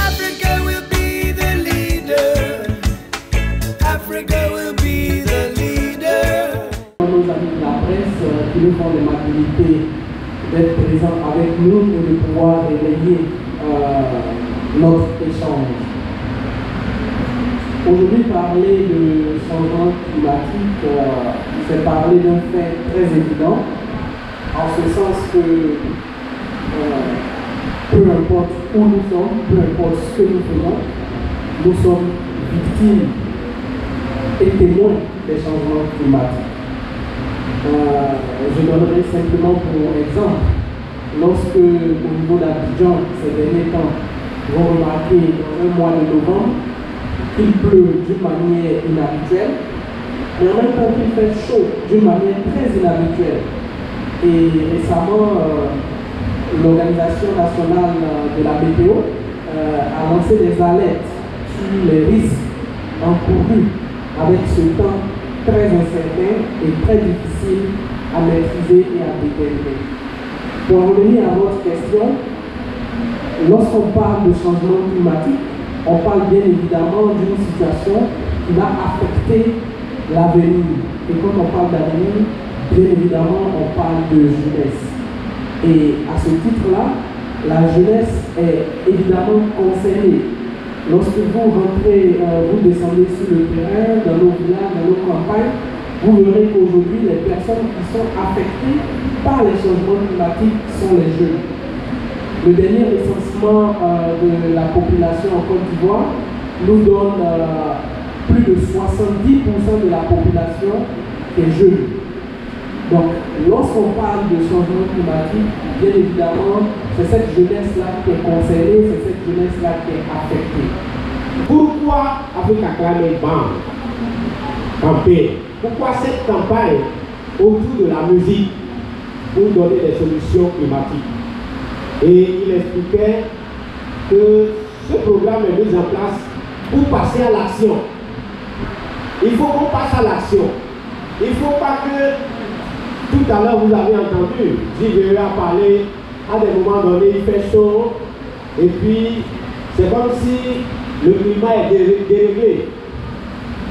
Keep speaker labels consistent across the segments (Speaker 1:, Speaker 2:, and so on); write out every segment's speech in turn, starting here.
Speaker 1: Africa will be the leader. Africa will be the leader.
Speaker 2: Nos amis de la presse qui nous font l'amabilité d'être présents avec nous et de pouvoir éveiller notre échange. Aujourd'hui, parler de changement climatique, c'est parler d'un fait très évident, en ce sens que peu importe où nous sommes, peu importe ce que nous faisons, nous sommes victimes et témoins des changements climatiques. Je donnerai simplement pour exemple, lorsque au niveau d'Abidjan, ces derniers temps, vous remarquez dans un mois de novembre, qu'il pleut d'une manière inhabituelle, mais en même temps qu'il fait chaud d'une manière très inhabituelle. Et récemment, l'Organisation nationale de la météo a lancé des alertes sur les risques encourus avec ce temps très incertain et très difficile à maîtriser et à déterminer. Pour revenir à votre question, lorsqu'on parle de changement climatique, on parle bien évidemment d'une situation qui va affecter l'avenir. Et quand on parle d'avenir, bien évidemment, on parle de jeunesse. Et à ce titre-là, la jeunesse est évidemment concernée. Lorsque vous rentrez, vous descendez sur le terrain, dans nos villages, dans nos campagnes, vous verrez qu'aujourd'hui, les personnes qui sont affectées par les changements climatiques sont les jeunes. Le dernier recensement de la population en Côte d'Ivoire nous donne plus de 70% de la population qui est jeune. Donc, lorsqu'on parle de changement climatique, bien évidemment, c'est cette jeunesse-là qui est concernée, c'est cette jeunesse-là qui est affectée.
Speaker 3: Pourquoi Africa Climate Band campagne? Pourquoi cette campagne autour de la musique pour donner des solutions climatiques? Et il expliquait que ce programme est mis en place pour passer à l'action. Il faut qu'on passe à l'action. Il ne faut pas que, tout à l'heure vous avez entendu, Zivera parler, à des moments donnés il fait chaud, et puis c'est comme si le climat est déréglé.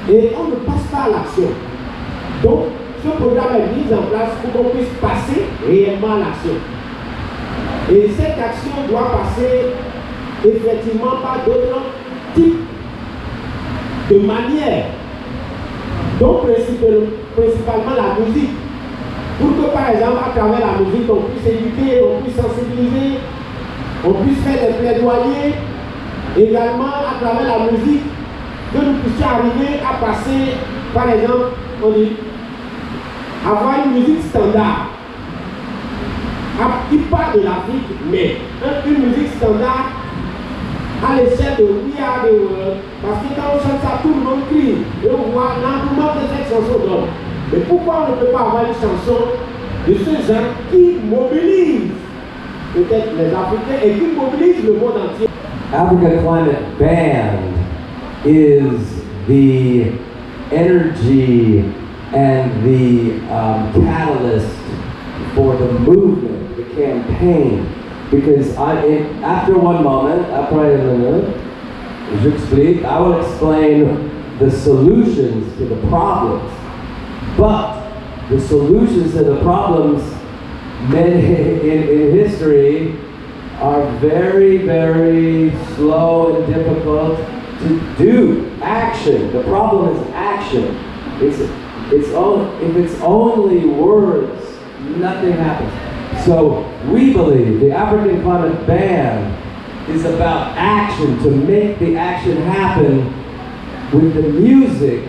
Speaker 3: Et on ne passe pas à l'action. Donc, ce programme est mis en place pour qu'on puisse passer réellement à l'action. Et cette action doit passer effectivement par d'autres types de manières. Donc principalement la musique. Pour que par exemple à travers la musique on puisse éduquer, on puisse sensibiliser, on puisse faire des plaidoyers. Également à travers la musique, que nous puissions arriver à passer, par exemple, on dit, avoir une musique standard. Qui part de l'Afrique, mais une musique standard à l'échelle de We Are the World, parce que quand on chante ça, tout le monde crie, et on voit l'engouement que cette chanson donne. Mais pourquoi on ne peut pas avoir une chanson de ce genre qui mobilise peut-être les Africains et qui mobilise le monde entier?
Speaker 4: Africa Climate Band is the energy and the catalyst for the movement, the campaign. Because after one moment, après une minute, j'explique, I will explain the solutions to the problems. But the solutions to the problems in history are very, very slow and difficult to do. Action. The problem is action. If it's only words, nothing happens. So we believe the African Climate Band is about action, to make the action happen with the music,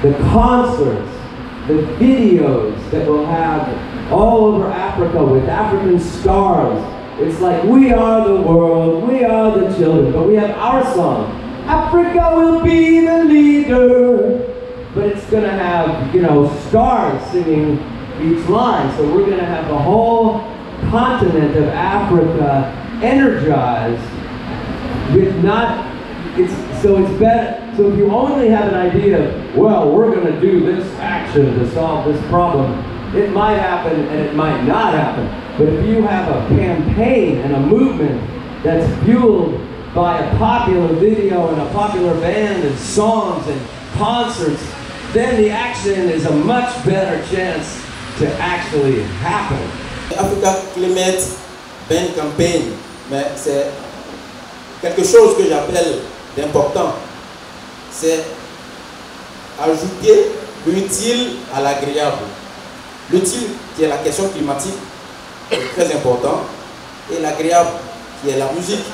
Speaker 4: the concerts, the videos that we'll have all over Africa with African stars. It's like we are the world, we are the children, but we have our song. Africa will be the leader. But it's going to have, you know, stars singing each line. So we're going to have the whole continent of Africa energized with so it's better. So if you only have an idea of, well, we're going to do this action to solve this problem, it might happen and it might not happen. But if you have a campaign and a movement that's fueled by a popular video and a popular band and songs and concerts, then the action is a much better chance to actually happen.
Speaker 5: Africa Climate Band Campaign, mais c'est quelque chose que j'appelle d'important. C'est ajouter l'utile à l'agréable. L'utile qui est la question climatique est très important et l'agréable qui est la musique.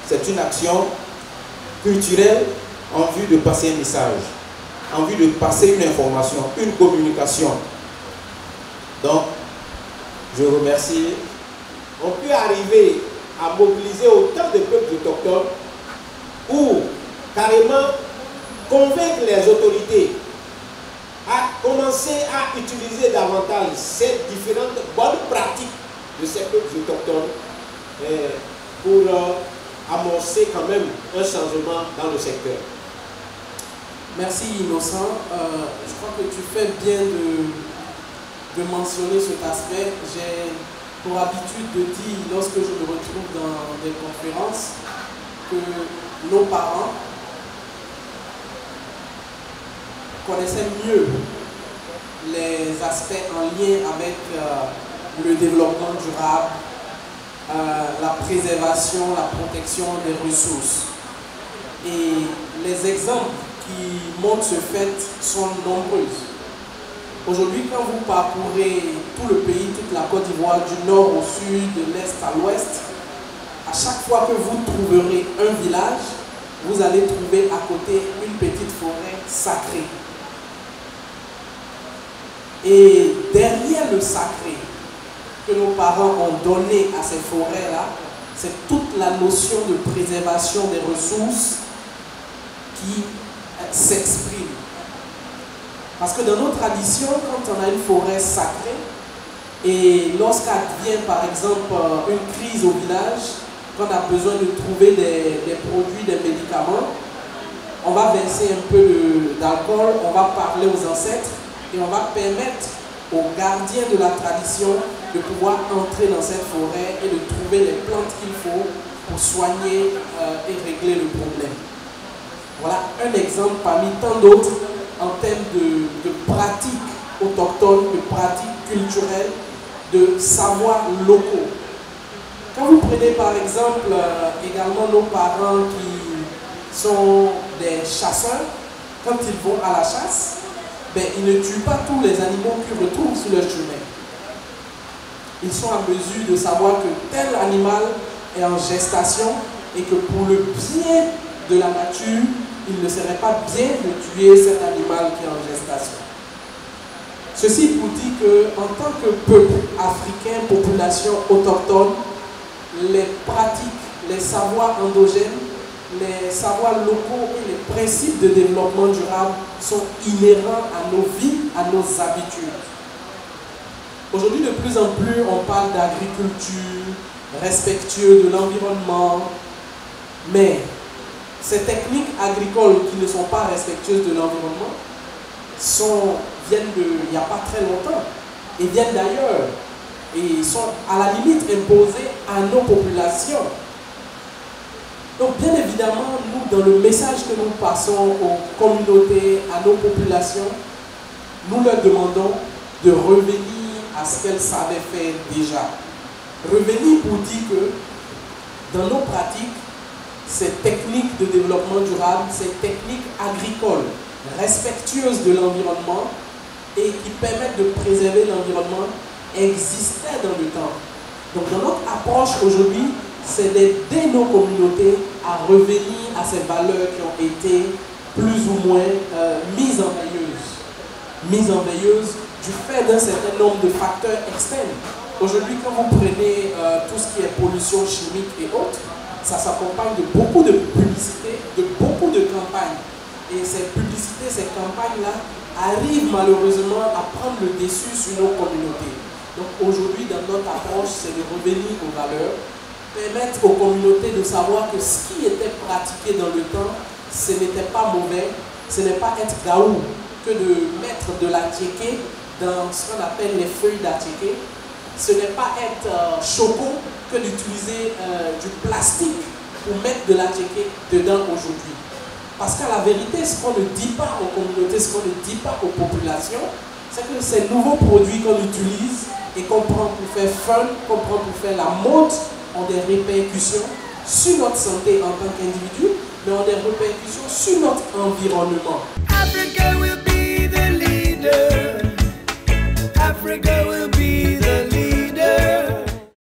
Speaker 5: C'est une action culturelle en vue de passer un message, en vue de passer une information, une communication. Donc, je remercie.
Speaker 3: On peut arriver à mobiliser autant de peuples autochtones ou carrément convaincre les autorités à commencer à utiliser davantage ces différentes bonnes pratiques de ces peuples autochtones pour amorcer quand même un changement dans le secteur.
Speaker 2: Merci Innocent. Je crois que tu fais bien de mentionner cet aspect. J'ai pour habitude de dire, lorsque je me retrouve dans des conférences, que nos parents connaissaient mieux les aspects en lien avec le développement durable, la préservation, la protection des ressources. Et les exemples qui montrent ce fait sont nombreuses. Aujourd'hui, quand vous parcourez tout le pays, toute la Côte d'Ivoire, du nord au sud, de l'est à l'ouest, à chaque fois que vous trouverez un village, vous allez trouver à côté une petite forêt sacrée. Et derrière le sacré que nos parents ont donné à ces forêts-là, c'est toute la notion de préservation des ressources qui s'exprime. Parce que dans nos traditions, quand on a une forêt sacrée, et lorsqu'advient par exemple une crise au village, quand on a besoin de trouver des produits, des médicaments, on va verser un peu d'alcool, on va parler aux ancêtres et on va permettre aux gardiens de la tradition de pouvoir entrer dans cette forêt et de trouver les plantes qu'il faut pour soigner et régler le problème. Voilà un exemple parmi tant d'autres en termes de pratiques autochtones, de pratiques culturelles, de savoirs locaux. Quand vous prenez par exemple également nos parents qui sont des chasseurs, quand ils vont à la chasse, ben, ils ne tuent pas tous les animaux qu'ils retrouvent sur leur chemin. Ils sont en mesure de savoir que tel animal est en gestation et que pour le bien de la nature, il ne serait pas bien de tuer cet animal qui est en gestation. Ceci pour dire qu'en tant que peuple africain, population autochtone, les pratiques, les savoirs endogènes, les savoirs locaux et les principes de développement durable sont inhérents à nos vies, à nos habitudes. Aujourd'hui, de plus en plus, on parle d'agriculture, respectueux de l'environnement, mais ces techniques agricoles qui ne sont pas respectueuses de l'environnement viennent il n'y a pas très longtemps et viennent d'ailleurs et sont à la limite imposées à nos populations. Donc bien évidemment, nous, dans le message que nous passons aux communautés, à nos populations, nous leur demandons de revenir à ce qu'elles savaient faire déjà. Revenir pour dire que dans nos pratiques, ces techniques de développement durable, ces techniques agricoles respectueuses de l'environnement et qui permettent de préserver l'environnement existaient dans le temps. Donc dans notre approche aujourd'hui, c'est d'aider nos communautés à revenir à ces valeurs qui ont été plus ou moins mises en veilleuse du fait d'un certain nombre de facteurs externes. Aujourd'hui, quand vous prenez tout ce qui est pollution chimique et autres, ça s'accompagne de beaucoup de publicités, de beaucoup de campagnes. Et ces publicités, ces campagnes-là arrivent malheureusement à prendre le dessus sur nos communautés. Donc aujourd'hui, dans notre approche, c'est de revenir aux valeurs, permettre aux communautés de savoir que ce qui était pratiqué dans le temps, ce n'était pas mauvais, ce n'est pas être gaou que de mettre de la tiéké dans ce qu'on appelle les feuilles d'atiéké. Ce n'est pas être choco que d'utiliser du plastique
Speaker 6: pour mettre de la tchéké dedans aujourd'hui. Parce qu'à la vérité, ce qu'on ne dit pas aux communautés, ce qu'on ne dit pas aux populations, c'est que ces nouveaux produits qu'on utilise et qu'on prend pour faire fun, qu'on prend pour faire la mode, ont des répercussions sur notre santé en tant qu'individu, mais ont des répercussions sur notre environnement.